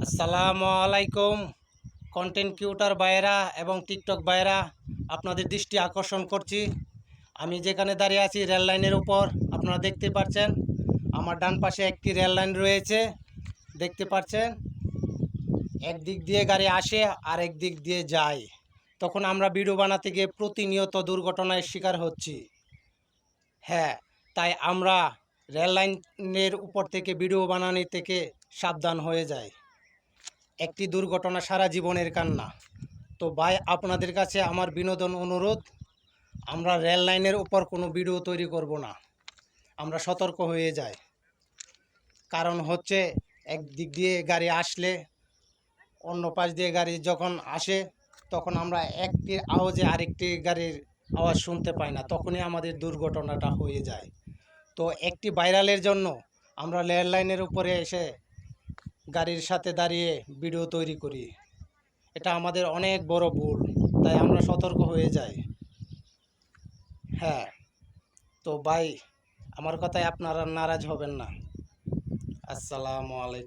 আসসালামু আলাইকুম content creator ভাইয়েরা এবং টিকটক ভাইয়েরা, আপনাদের দৃষ্টি আকর্ষণ করছি। আমি যেখানে দাঁড়িয়ে আছি রেল লাইনের উপর, আপনারা দেখতে পাচ্ছেন আমার ডান পাশে একটি রেল লাইন রয়েছে। দেখতে পাচ্ছেন একদিক দিয়ে গাড়ি আসে আর একদিক দিয়ে যায়। তখন আমরা ভিডিও বানাতে গিয়ে প্রতিনিয়ত দুর্ঘটনার শিকার হচ্ছি। হ্যাঁ, তাই আমরা রেল লাইনের উপর থেকে ভিডিও বানানো থেকে সাবধান হয়ে যাই। একটি দুর্ঘটনা সারা জীবনের কান্না। তো ভাই, আপনাদের কাছে আমার বিনোদন অনুরোধ, আমরা রেল লাইনের উপর কোনো ভিডিও তৈরি করব না। আমরা সতর্ক হয়ে যাই, কারণ হচ্ছে একদিক দিয়ে গাড়ি আসলে অন্য পাশ দিয়ে গাড়ি যখন আসে তখন আমরা একটি আওয়াজে আরেকটি গাড়ির আওয়াজ শুনতে পাই না, তখনই আমাদের দুর্ঘটনাটা হয়ে যায়। তো একটি ভাইরালের জন্য আমরা রেল লাইনের উপরে এসে গাড়ির সাথে দাঁড়িয়ে ভিডিও তৈরি করি। এটা আমাদের অনেক বড় ভুল, তাই আমরা সতর্ক হয়ে যাই। হ্যাঁ, তো ভাই, আমার কথায় আপনারা নারাজ হবেন না। আসসালামু আলাইকুম।